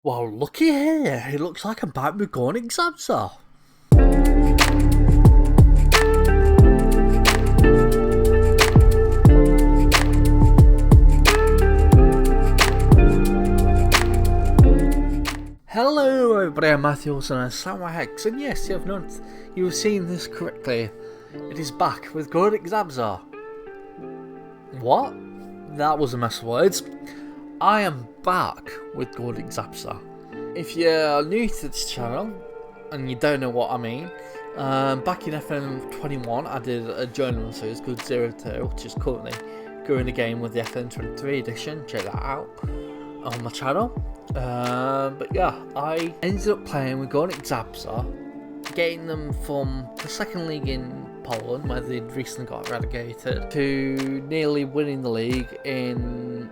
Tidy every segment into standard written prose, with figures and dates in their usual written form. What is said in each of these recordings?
Well, looky here. It looks like I'm back with Górnik Zabrze. Hello everybody, I'm Matthew Olsen and SamuraiHex, and yes, you've seen this correctly. It is back with Górnik Zabrze. What? That was a mess of words. I am back with Górnik Zabrze. If you're new to this channel and you don't know what I mean, back in FM21 I did a Journeyman series called 02, which is currently going again with the FM23 edition. Check that out on my channel. But yeah, I ended up playing with Górnik Zabrze, getting them from the second league in Poland, where they'd recently got relegated, to nearly winning the league in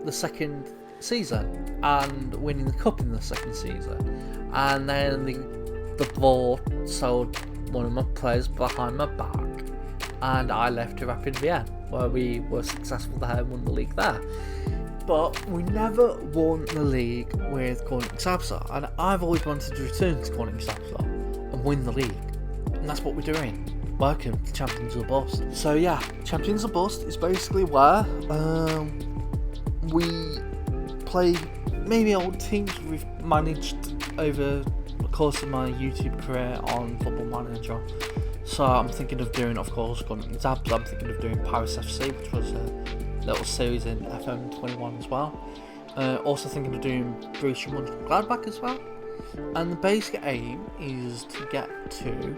the second season and winning the cup in the second season. And then the board sold one of my players behind my back, and I left to Rapid Vienna, where we were successful there and won the league there. But we never won the league with Górnik Zabrze, and I've always wanted to return to Górnik Zabrze and win the league, and that's what we're doing. Welcome to Champions of the Bust. So yeah, Champions of the Bust is basically where we play maybe old teams we've managed over the course of my YouTube career on Football Manager. So I'm thinking of doing, of course, Górnik Zabrze. I'm thinking of doing Paris FC, which was a little series in FM21 as well. Also thinking of doing Borussia Mönchengladbach as well. And the basic aim is to get to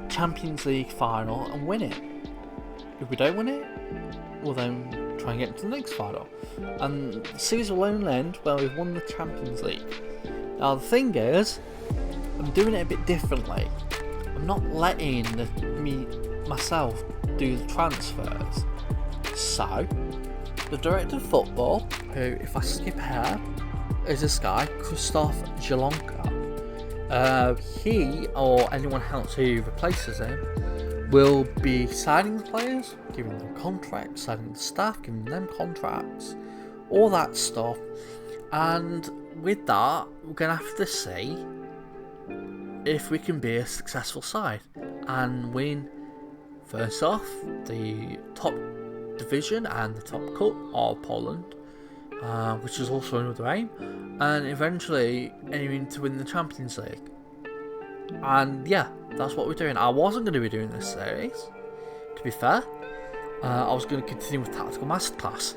Champions League final and win it. If we don't win it, we'll then try and get to the next final. And the series will only end where we've won the Champions League. Now the thing is, I'm doing it a bit differently. I'm not letting myself do the transfers. So, the director of football, who, if I skip ahead, is this guy, Krzysztof Zielonka. He, or anyone else who replaces him, will be signing the players, giving them contracts, signing the staff, giving them contracts, all that stuff. And with that, we're going to have to see if we can be a successful side and win, first off, the top division and the top cup of Poland, which is also another aim, and eventually aiming to win the Champions League. And yeah, that's what we're doing. I wasn't going to be doing this series, to be fair. I was going to continue with Tactical Masterclass.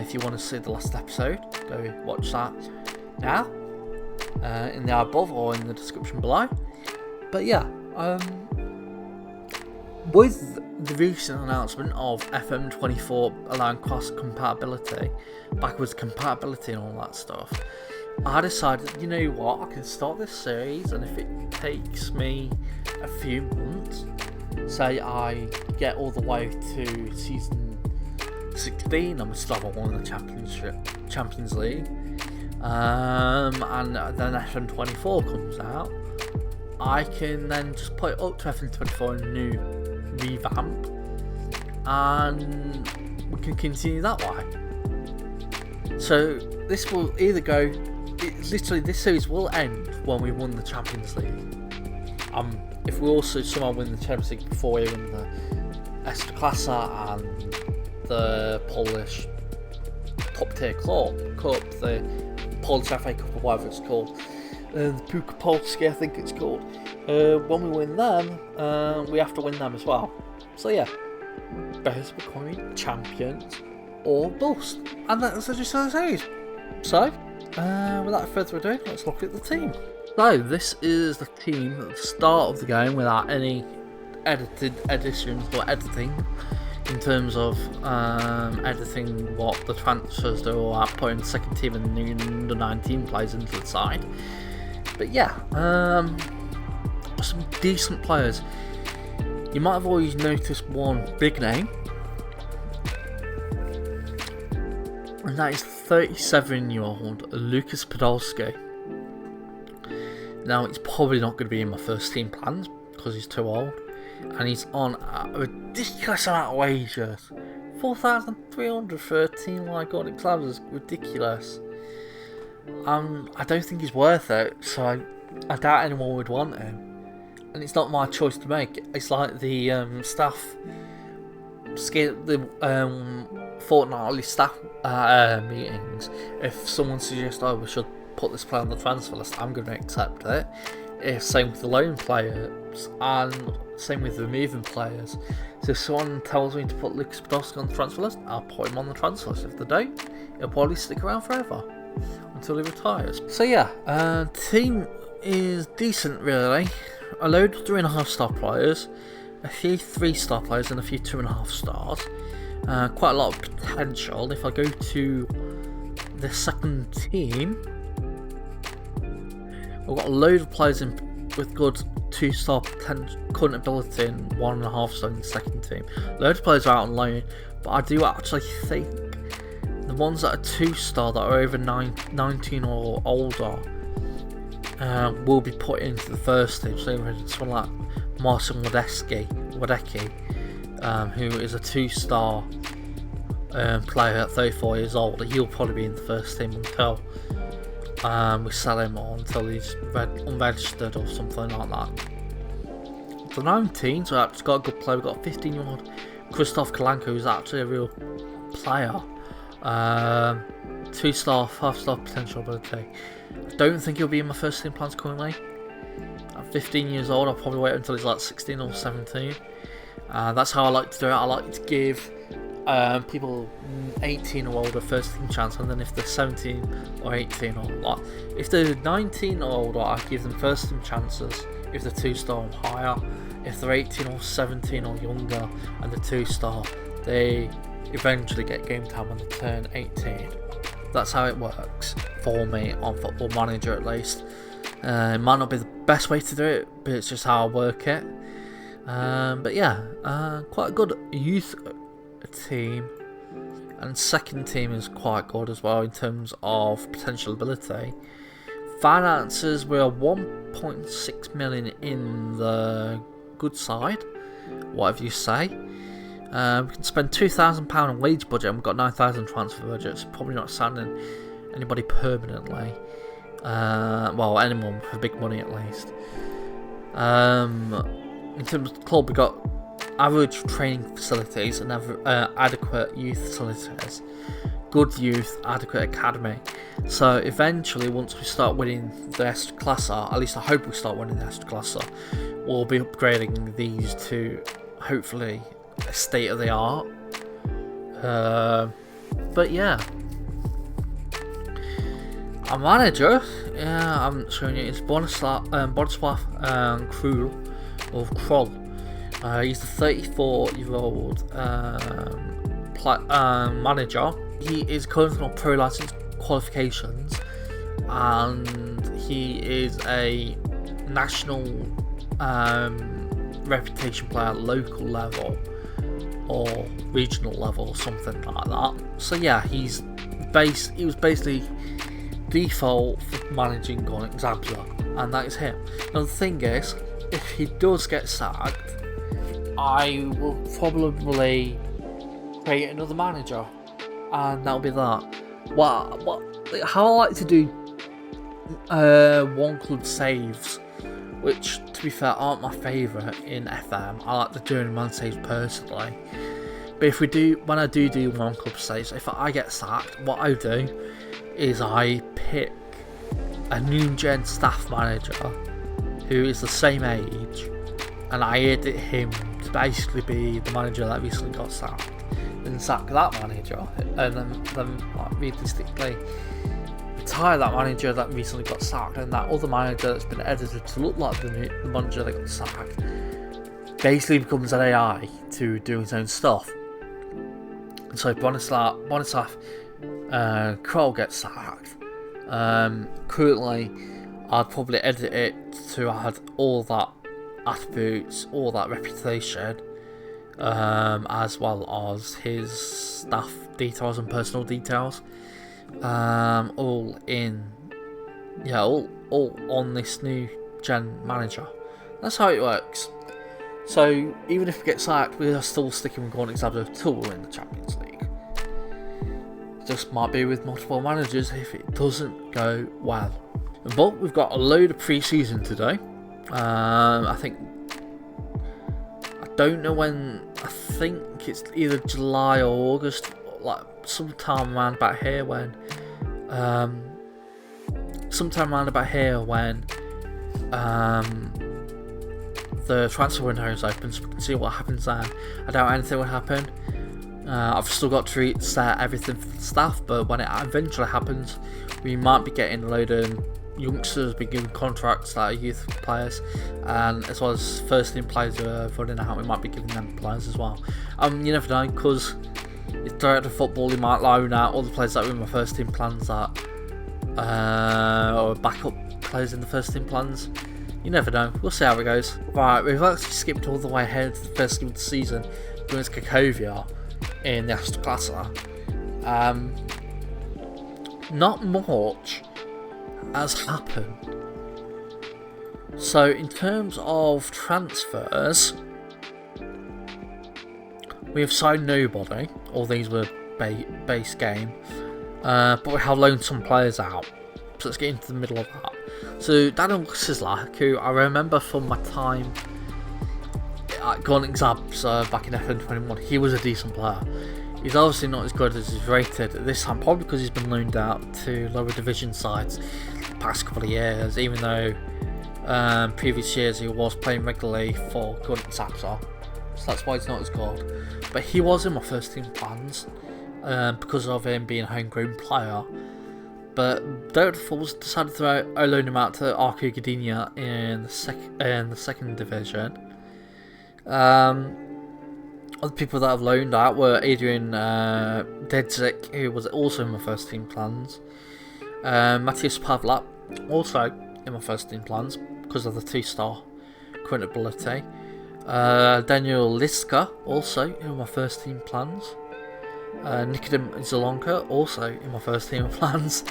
If you want to see the last episode, go watch that now, in the above or in the description below. But yeah, with the recent announcement of FM24 allowing cross compatibility, backwards compatibility and all that stuff, I decided, you know what, I can start this series, and if it takes me a few months, say I get all the way to season 16 and we still haven't won the Champions League, and then FM24 comes out, I can then just put it up to FM24 in a new revamp, and we can continue that way. So this will either go, this series will end when we won the Champions League. If we also somehow win the Champions League before we win the Ekstraklasa and the Polish top tier cup, the Polish FA Cup or whatever it's called, the Puka Polski I think it's called. When we win them, we have to win them as well. So yeah, best becoming champions or bust. And that's the gist of the series. So, without further ado, let's look at the team. So, this is the team at the start of the game without any edited additions or editing, in terms of editing what the transfers do or putting the second team and the new under 19 players into the side. But yeah, some decent players. You might have always noticed one big name, and that is 37-year-old Lucas Podolski. Now, it's probably not going to be in my first team plans because he's too old, and he's on a ridiculous amount of wages. 4,313 like Górnik Zabrze is ridiculous. I don't think he's worth it, so I doubt anyone would want him. And it's not my choice to make. It's like the staff, fortnightly staff meetings. If someone suggests, "Oh, we should put this player on the transfer list," I'm going to accept it. Same with the loan players, and same with removing players. So if someone tells me to put Lucas Podolski on the transfer list, I'll put him on the transfer list. If they don't, he'll probably stick around forever until he retires. So yeah, team is decent really. A load of 3.5 star players, a few 3-star players, and a few 2.5 stars. Quite a lot of potential. If I go to the second team, we've got a load of players with good 2-star current ability and 1.5 star in the second team. Loads of players are out on loan, but I do actually think the ones that are 2-star that are over 19 or older will be put into the first team. So someone like Marcin Wadecki, who is a 2-star player at 34 years old. He'll probably be in the first team until we sell him or until he's unregistered or something like that. The 19s, we've actually got a good player. We've got a 15-year-old Krzysztof Kalanka, who's actually a real player. 2-star, 5-star potential ability. I don't think he'll be in my first team plans currently. At 15 years old, I'll probably wait until he's like 16 or 17. That's how I like to do it. I like to give people 18 or older first team chance, and then if they're 17 or 18 or like, if they're 19 or older, I give them first team chances if they're 2-star or higher. If they're 18 or 17 or younger and they're 2-star, they eventually get game time when they turn 18. That's how it works for me on Football Manager, at least. It might not be the best way to do it, but it's just how I work it. But yeah, quite a good youth team, and second team is quite good as well in terms of potential ability. Finances, we're 1.6 million in the good side, whatever you say. We can spend £2,000 on wage budget, and we've got 9,000 transfer budget. It's probably not signing anybody permanently. Well, anyone for big money at least. In terms of the club, we've got average training facilities and adequate youth facilities, good youth, adequate academy. So eventually, once we start winning the Ekstraklasa, at least I hope we start winning the Ekstraklasa, we'll be upgrading these to hopefully state of the art. But yeah, our manager, I'm showing you, is Borislav Kroll. He's the 34-year-old manager. He is currently on pro license qualifications, and he is a national reputation player at local level or regional level or something like that. So yeah, he was basically default for managing Górnik Zabrze, and that is him. Now the thing is, if he does get sacked, I will probably create another manager, and that'll be that. How I like to do one club saves, which to be fair aren't my favourite in FM. I like the Journeyman saves personally. But when I do one club saves, if I get sacked, what I do is I pick a new gen staff manager who is the same age, and I edit him to basically be the manager that recently got sacked, then sack that manager, and then like, realistically retire that manager that recently got sacked, and that other manager that's been edited to look like the manager that got sacked basically becomes an AI to do his own stuff. And so Borislav Kroll gets sacked. Currently, I'd probably edit it to add all that attributes, all that reputation, as well as his staff details and personal details, all on this new gen manager. That's how it works. So even if we get sacked, we are still sticking with Górnik Zabrze till we're in the Champions League. Just might be with multiple managers if it doesn't go well. But we've got a load of pre-season today. I don't know when. I think it's either July or August, like sometime around about here when the transfer window is open, so we can see what happens then. I doubt anything will happen. I've still got to set everything for the staff, but when it eventually happens, we might be getting a load of youngsters beginning contracts that are youth players, and as well as first team players who are running out, we might be giving them players as well. You never know, because it's director of football, you might loan out all the players that were in my first team plans that or backup players in the first team plans. You never know, we'll see how it goes. Right, we've actually skipped all the way ahead to the first game of the season against Cracovia in the Ekstraklasa. Not much has happened. So in terms of transfers, we have signed nobody. All these were base game, but we have loaned some players out. So let's get into the middle of that. So Daniel Sislak, who I remember from my time at Górnik Zabrze back in FN21, he was a decent player. He's obviously not as good as he's rated at this time, probably because he's been loaned out to lower division sides the past couple of years, even though previous years he was playing regularly for Górnik Zabrze, so that's why he's not as good. But he was in my first team plans because of him being a homegrown player. But Director of Football decided to loan him out to Arku Gdynia in the second division. Other people that I've loaned out were Adrian Dedzik, who was also in my first team plans. Matthias Pavlak, also in my first team plans because of the 2-star current ability. Daniel Liska, also in my first team plans. Nikodem Zalonka, also in my first team plans.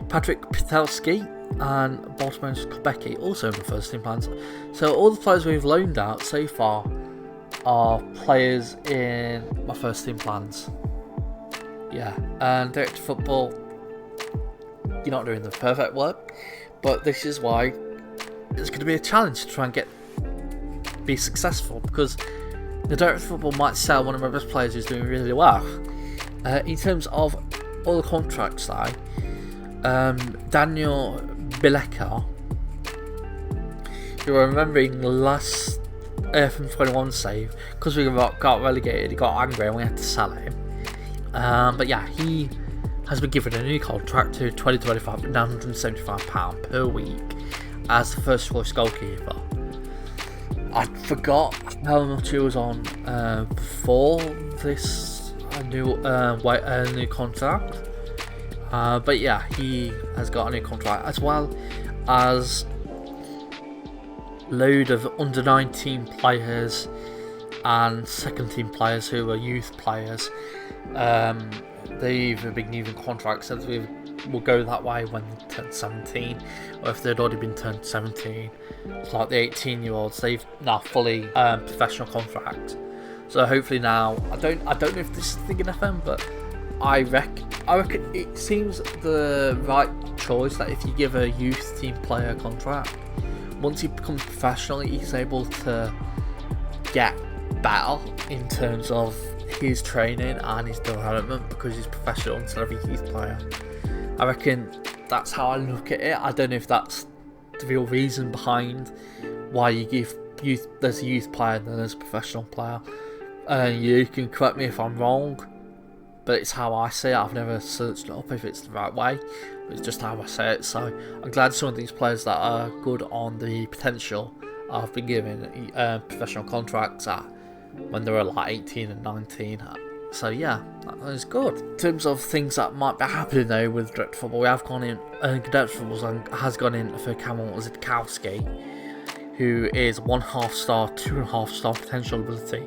Patrick Pitelski and Baltimore Quebec, also in my first team plans. So all the players we've loaned out so far are players in my first team plans. Yeah, and Director of Football, you're not doing the perfect work, but this is why it's going to be a challenge to try and be successful, because the Director of Football might sell one of my best players who's doing really well. In terms of all the contracts side, Daniel Bileka, who I'm remembering last from 21 save, because we got relegated, he got angry and we had to sell him. But yeah, he has been given a new contract to 2025 at £975 per week as the first choice goalkeeper. I forgot how much he was on before this new contract, but yeah, he has got a new contract, as well as load of under 19 players and second team players who are youth players. They've been given contracts, as we will go that way when they turn 17, or if they'd already been turned 17. It's like the 18-year-olds, they've now fully professional contract. So hopefully now, I don't know if this is the thing in FM, but I reckon it seems the right choice that if you give a youth team player a contract, once he becomes professional, he's able to get better in terms of his training and his development because he's professional instead of a youth player. I reckon that's how I look at it. I don't know if that's the real reason behind why you give there's a youth player and then there's a professional player. You can correct me if I'm wrong, but it's how I see it. I've never searched it up if it's the right way, but it's just how I say it. So I'm glad some of these players that are good on the potential have been given professional contracts when they were like 18 and 19. So yeah, that is good. In terms of things that might be happening though with Director Football, we have gone in, Director Football has gone in for Kamil Zidkowski, who is 1.5 star, 2.5 star potential ability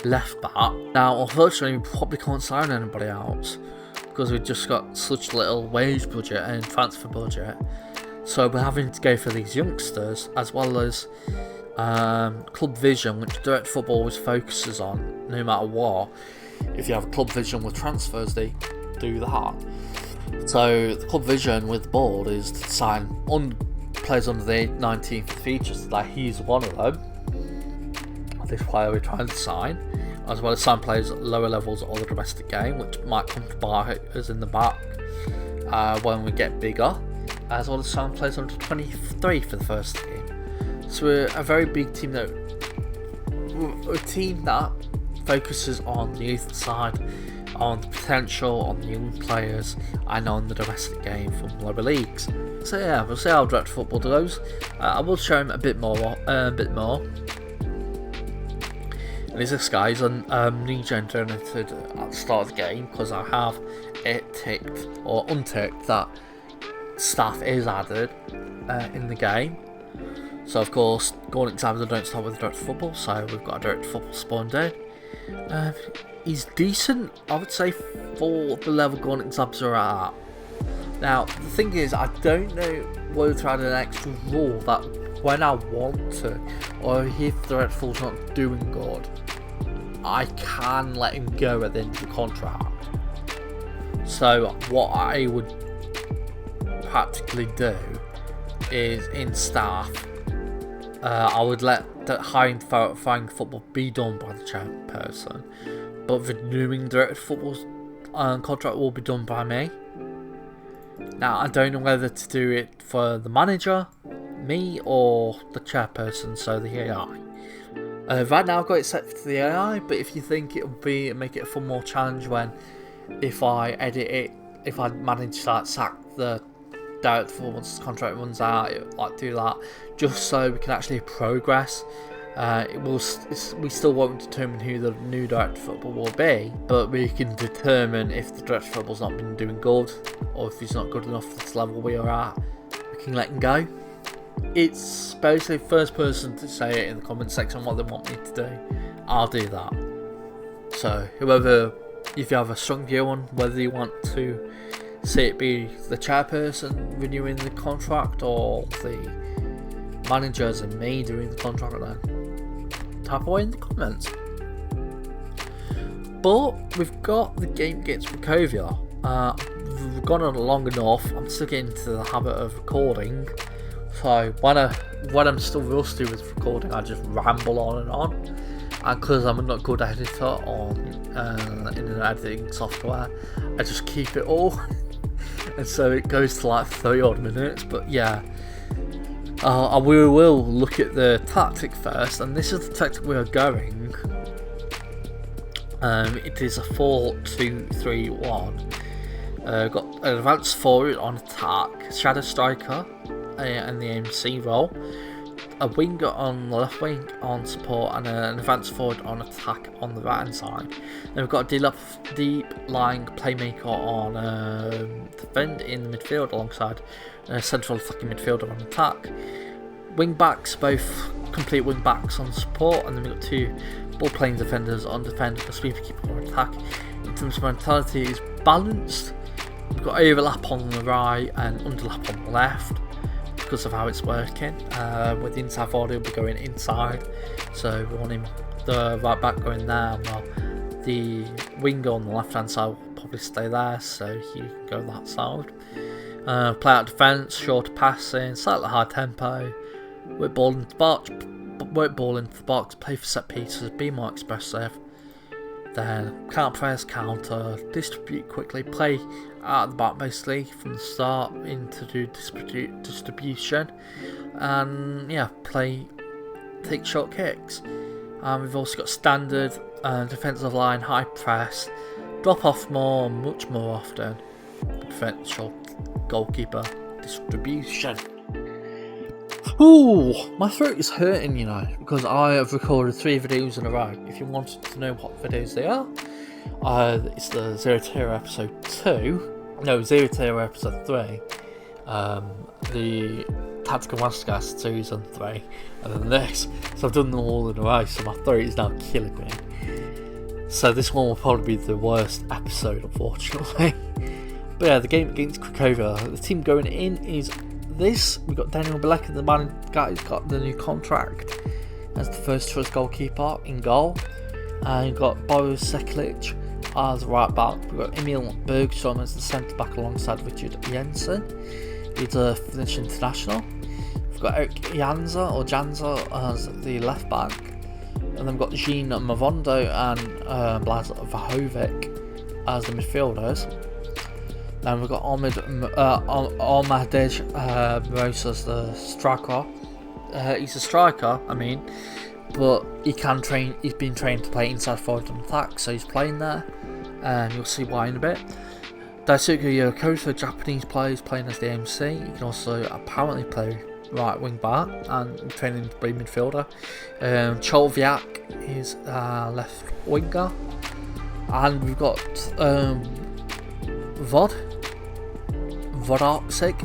left back. Now, unfortunately, we probably can't sign anybody else because we've just got such little wage budget and transfer budget. So we're having to go for these youngsters, as well as club vision, which Director Football always focuses on, no matter what. If you have club vision with transfers, they do that. So the club vision with the board is to sign players under the 19th features. Like he's one of them. This player we're trying to sign, as well as sign players at lower levels of the domestic game, which might come to bite us in the back when we get bigger, as well as sign players under 23 for the first team. So we're a very big team that focuses on the youth side, on the potential, on the young players, and on the domestic game from lower leagues. So yeah, we'll see how direct football goes. I will show him a bit more. And this guy's new gen generated at the start of the game, because I have it ticked or unticked that staff is added in the game. So of course, Górnik Zabrze don't start with direct football, so we've got a direct football spawned in. He's decent, I would say, for the level Górnik Zabrze are at. Now, the thing is, I don't know whether to add an extra rule that when I want to, or if the direct football's not doing good, I can let him go at the end of the contract. So what I would practically do is, in staff, I would let the hiring football be done by the chairperson, but renewing direct football's contract will be done by me. Now I don't know whether to do it for the manager, me, or the chairperson, so the AI. Right now I've got it set for the AI, but if you think it will make it a far more challenge if I edit it, if I manage to sack the direct football once the contract runs out, do that, just so we can actually progress. We still won't determine who the new direct football will be, but we can determine if the direct football's not been doing good, or if he's not good enough for this level we are at, we can let him go. It's basically first person to say it in the comment section what they want me to do. I'll do that. So if you have a strong view on whether you want to see it be the chairperson renewing the contract or the managers and me doing the contract, then type away in the comments. But we've got the game against Cracovia. We've gone on long enough. I'm still getting into the habit of recording. So when I'm still rusty with recording, I just ramble on and on. And because I'm not a good editor in an editing software, I just keep it all. And so it goes to like 30 odd minutes. But yeah, we will look at the tactic first, and this is the tactic we are going. It is a 4-2-3-1. Got an advance forward on attack, shadow striker, and the MC role, a winger on the left wing on support, and an advance forward on attack on the right hand side. Then we've got a deep lying playmaker on defend in the midfield alongside a central attacking midfielder on attack. Wing backs, both complete wing backs on support, and then we've got two ball playing defenders on defend and a sweeper keeper on attack. In terms of mentality, is balanced. We've got overlap on the right and underlap on the left, because of how it's working. With the inside forward, he'll be going inside, so we want him, the right back, going there, while the winger on the left hand side will probably stay there, so he can go that side. Play out defence, short passing, slightly high tempo, work ball into the box, play for set pieces, be more expressive. Then counter press, counter, distribute quickly, play out of the back basically from the start into do distribution, and yeah, take short kicks. We've also got standard defensive line, high press, drop off much more often, defensive goalkeeper distribution. Ooh, my throat is hurting, because I have recorded 3 videos in a row. If you wanted to know what videos they are, it's the Zero Tier episode 2. No, Zero Tier episode 3. The Tactical Masterclass season 3. And then this. So I've done them all in a row, so my throat is now killing me. So this one will probably be the worst episode, unfortunately. But yeah, the game against Cracovia, the team going in is this. We've got Daniel Belek, the man who's got the new contract as the first choice goalkeeper in goal. And you've got Boris Seklic as right back. We've got Emil Bergstrom as the centre back alongside Richard Jensen. He's a Finnish international. We've got Eric Janza as the left back. And then we've got Jean Mavondo and Blaz Vahovic as the midfielders. Then we've got Armadej Rose as the striker. He's a striker, but he's been trained to play inside forward and attack, so he's playing there, and you'll see why in a bit. Daisuke Yokoto, a Japanese player, is playing as the MC. He can also apparently play right wing back and training to be midfielder. Cholviak is left winger, and we've got Vodarczyk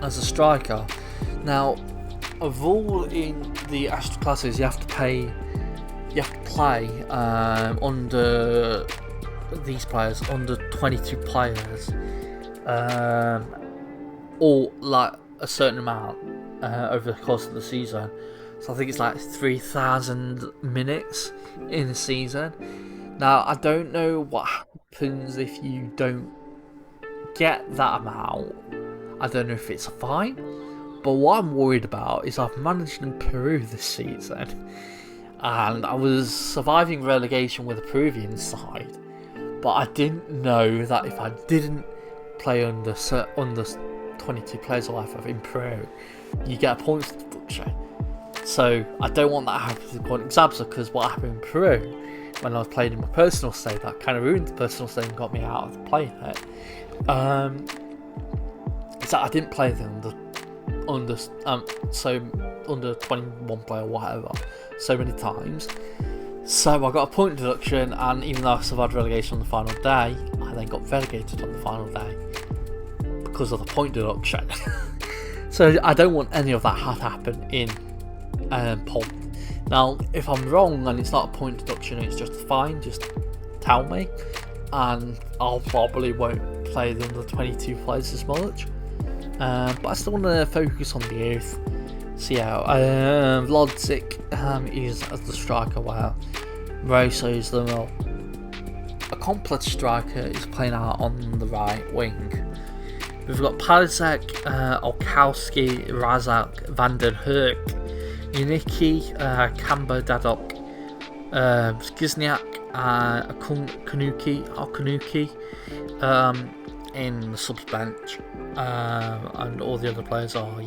as a striker. Now, a rule in the Ekstraklasa is you have to play under these players, under 22 players, or like a certain amount over the course of the season. So I think it's like 3,000 minutes in a season. Now, I don't know what happens if you don't get that amount. I don't know if it's a fine, but what I'm worried about is I've managed in Peru this season, and I was surviving relegation with the Peruvian side, but I didn't know that if I didn't play under 22 players or whatever in Peru, you get a points deduction. So I don't want that to happen to Górnik Zabrze, because what happened in Peru when I was playing in my personal save, that kind of ruined the personal save and got me out of playing it. So I didn't play them under 21 player or whatever so many times. So I got a point deduction, and even though I survived relegation on the final day, I then got relegated on the final day because of the point deduction. So I don't want any of that to happen in Poland. Now, if I'm wrong and it's not a point deduction, it's just a fine, just tell me, and I'll probably won't play the under 22 players as much. But I still want to focus on the youth. So yeah, Lodzik is as the striker, while Rosa is the more accomplished striker, is playing out on the right wing. We've got Palizek, Olkowski, Razak, Van den Herk, Uniki, Kamba Dadok, Skizniak, Kanuki in the subs bench, and all the other players are,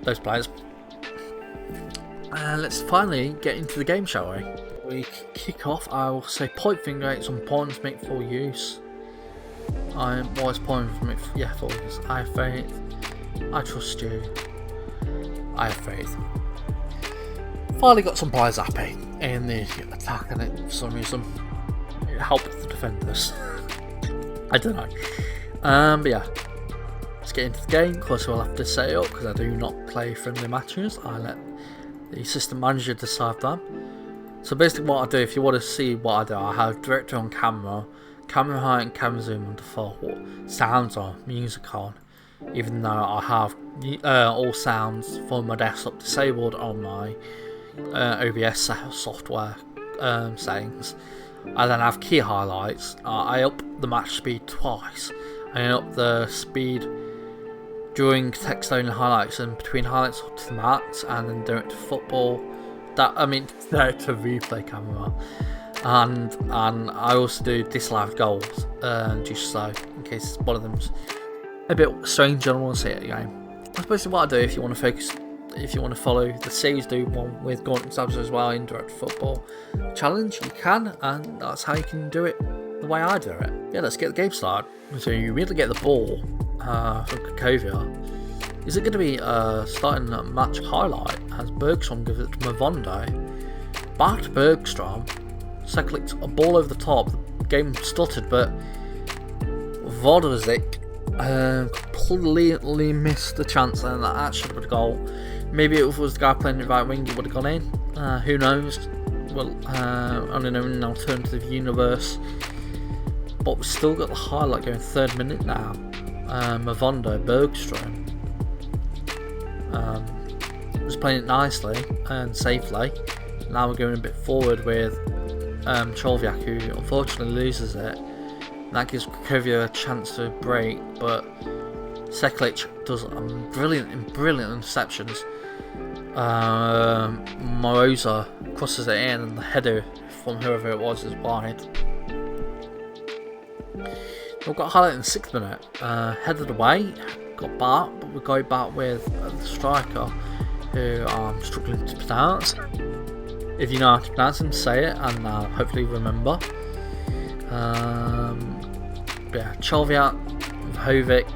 those players. Let's finally get into the game, shall we? We kick off. I will say point finger, it's important to make full use. I'm always pointing for me. Full use. I have faith. I trust you. I have faith. Finally got some players happy in the attack, and it, for some reason, it helped the defenders. I don't know. But yeah, let's get into the game. Of course, we'll have to set it up because I do not play friendly matches. I let the assistant manager decide that. So basically, what I do, if you want to see what I do, I have director on camera, camera height and camera zoom on default, sounds on, music on, even though I have all sounds from my desktop disabled on my OBS software settings. I then have key highlights. I up the match speed twice. I up the speed during text only highlights and between highlights up to the max, and then direct to football. Direct to replay camera. And I also do disallowed goals, just so in case one of them's a bit strange and I want to see it again. That's basically what I do. If you want to focus, if you want to follow the series, do one with Górnik Zabrze as well in direct football challenge, you can, and that's how you can do it the way I do it. Yeah, let's get the game started. So you immediately get the ball from Cracovia. Is it going to be starting a match highlight as Bergstrom gives it to Mavondo? Back to Bergstrom. Second a ball over the top. The game stuttered, but Vodarczyk completely missed the chance, and that should have been a goal. Maybe if it was the guy playing the right wing, it would have gone in. Who knows? Well, only know in an alternative universe. But we've still got the highlight going, 3rd minute now. Mavondo, Bergstrom was playing it nicely and safely. Now we're going a bit forward with Cholviak, who unfortunately loses it. And that gives Cracovia a chance to break, but Seklic does brilliant interceptions. Moroza crosses it in, and the header from whoever it was is wide. We've got a highlight in the 6th minute. Headed away, got back, but we go back with the striker, who I'm struggling to pronounce. If you know how to pronounce him, say it, and hopefully remember. Yeah, Cholviak, Vahovic,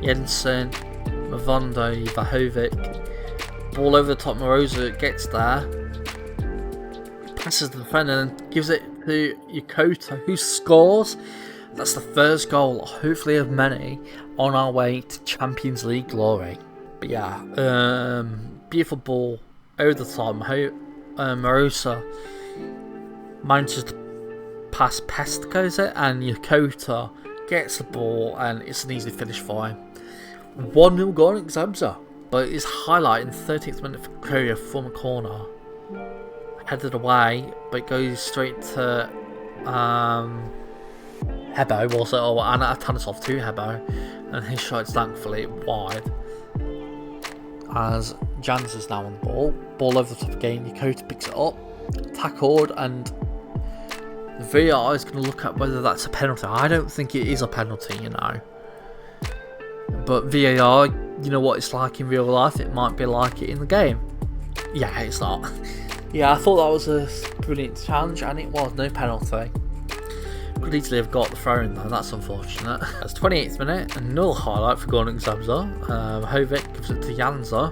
Jensen, Mavondo, Vahovic. Ball over the top, Moroza gets there. Passes the defender and gives it to Yokota, who scores. That's the first goal, hopefully of many, on our way to Champions League glory. But yeah, beautiful ball over the top. Moroza manages to pass Pestica, is it? And Yokota gets the ball, and it's an easy finish for him. 1-0 Górnik Zabrze, but it's highlight in the 13th minute for Cracovia from a corner. Headed away, but it goes straight to Hebo, was it? Or Atanisov to Hebo, and his shot's thankfully wide. As Jans is now on the ball over the top again, Yokota picks it up, tackled, and the VAR is going to look at whether that's a penalty. I don't think it is a penalty, you know. But VAR, you know what it's like in real life, it might be like it in the game. Yeah, it's not. Yeah, I thought that was a brilliant challenge, and it was no penalty. Could easily have got the throw in though, that's unfortunate. That's 28th minute, another highlight for Górnik Zabrze. Vahovic gives it to Janza.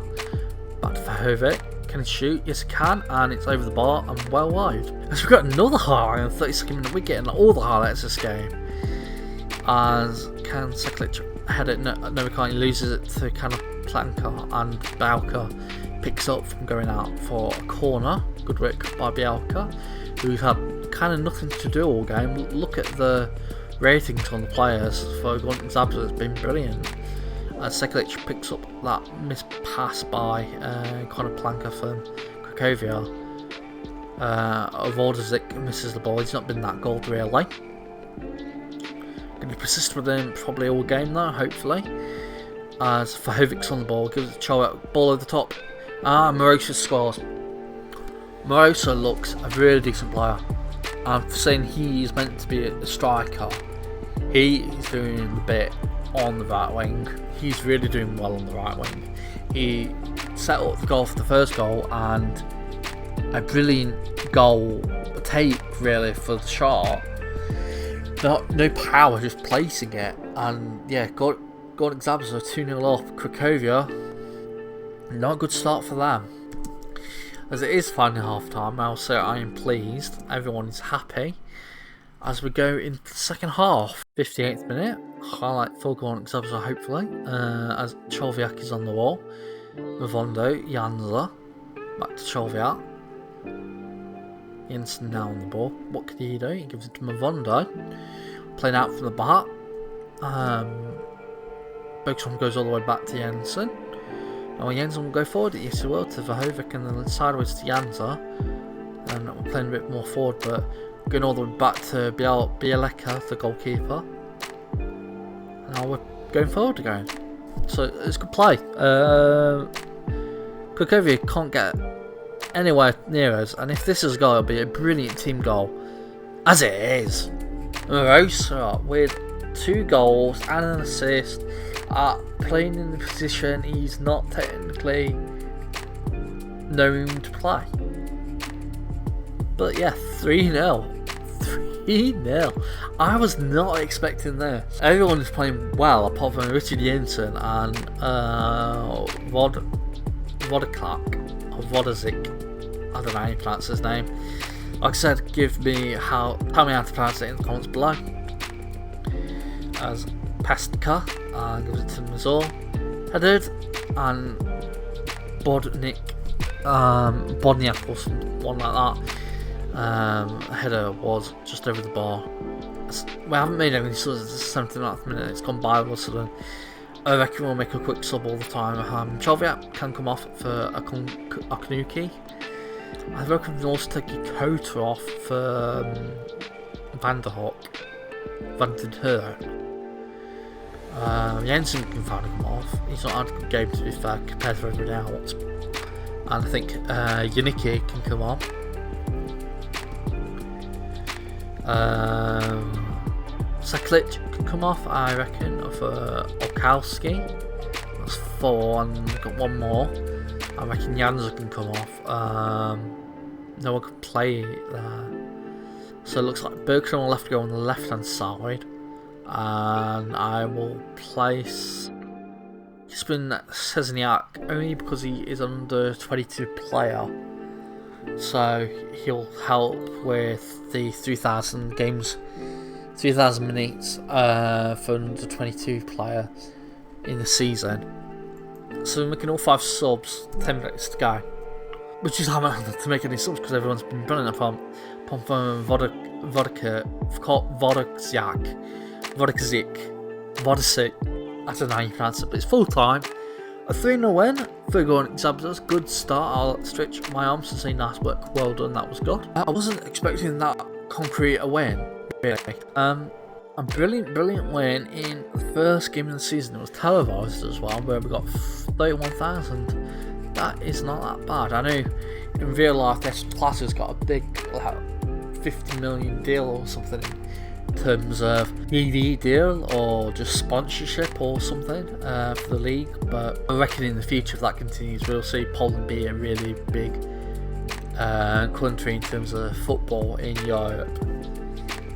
Back to Vahovic. Can he shoot? Yes he can, and it's over the bar and well wide. As we've got another highlight in the 32nd minute, we're getting all the highlights this game. As can Seklic head it, no we can't, he loses it to Planka, and Białka picks up from going out for a corner. Good work by Białka, who's had kind of nothing to do all game. Look at the ratings on the players for Górnik Zabrze, it's been brilliant. Seklic picks up that missed pass by Planka from Cracovia. Vordazik misses the ball, he's not been that good really. Going to persist with him probably all game though, hopefully. As Vahovic's on the ball, gives it a Cholviak, ball over the top. Moroza scores. Moroza looks a really decent player. I'm saying he is meant to be a striker. He is doing the bit on the right wing. He's really doing well on the right wing. He set up the goal for the first goal, and a brilliant goal take really for the shot. No power, just placing it. And yeah, Górnik Zabrze 2-0 up. Cracovia, not a good start for them. As it is finally half time, I'll say I am pleased. Everyone is happy. As we go into the second half, 58th minute, highlight for Górnik Zabrze hopefully. As Cholviak is on the wall. Mavondo, Janza, back to Cholviak. Jensen now on the ball. What can he do? He gives it to Mavondo. Playing out from the back. Bergstrom goes all the way back to Jensen. Now Jensen will go forward. Yes, he will, to Vahovic, and then sideways to Janza. And we're playing a bit more forward, but going all the way back to Białka, the goalkeeper. Now we're going forward again. So it's good play. Cracovia can't get anywhere near us, and if this is a goal, it'll be a brilliant team goal, as it is. Moroza with 2 goals and an assist, playing in the position he's not technically known to play. But yeah, 3-0. 3-0. I was not expecting this. Everyone is playing well apart from Richard Jensen and Vodaklak, or Vodazik. I don't know how you pronounce his name. Like I said, tell me how to pronounce it in the comments below. As Pestka gives it to Mazur, headed, and Bodniak or someone like that. Header was just over the bar. We haven't made any subs. It's 79th minute. It's gone by all of a sudden. I reckon we'll make a quick sub all the time. Cholviak can come off for a Kanuki. I reckon we can also take your coat off for Van der Hurk. Jensen can finally come off. He's not had a good game, to be fair, compared to everyone else. And I think Yannicki can come on. Seklic can come off, I reckon, for Okowski. That's 4, and we've got one more. I reckon Janza can come off. No one can play there. So it looks like Bergson will have to go on the left hand side. And I will place Spin Sezniak only because he is an under 22 player. So he'll help with the 3,000 games, 3,000 minutes for under 22 player in the season. So we're making all 5 subs, 10 minutes to go. Which is hard to make any subs because everyone's been running upon Vodicic. I don't know how you pronounce it, but it's full time. A 3-0 win for Górnik Zabrze. Good start. I'll stretch my arms and say nice work, well done, that was good. I wasn't expecting that concrete a win, really. A brilliant win in the first game of the season. It was televised as well, where we got 31,000. That is not that bad. I know in real life Ekstraklasa's got a big, like, 50 million deal or something in terms of TV deal or just sponsorship or something for the league, but I reckon in the future, if that continues, we'll see Poland be a really big country in terms of football in Europe.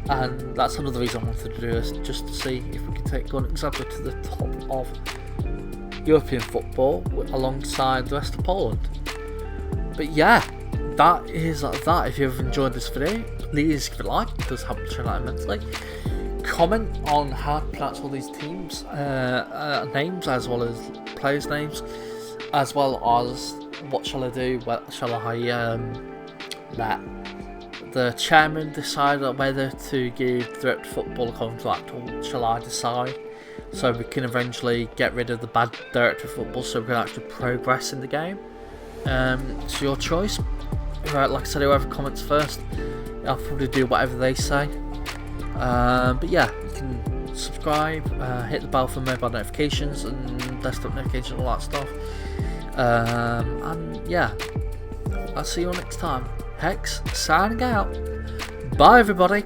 And that's another reason I wanted to do this, just to see if we can take Górnik Zabrze to the top of European football alongside the rest of Poland. But yeah, that is that. If you've enjoyed this video, please give it a like. It does help the channel immensely. Comment on how to pronounce all these teams names, as well as players' names, as well as what shall I do? What shall I let the chairman decide whether to give the Director of Football a contract, or shall I decide? So we can eventually get rid of the bad Director of Football, so we can actually progress in the game. It's your choice. Right, like I said, whoever comments first, I'll probably do whatever they say. But yeah, you can subscribe, hit the bell for mobile notifications and desktop notifications, all that stuff. And yeah, I'll see you all next time. Hex signing out. Bye everybody.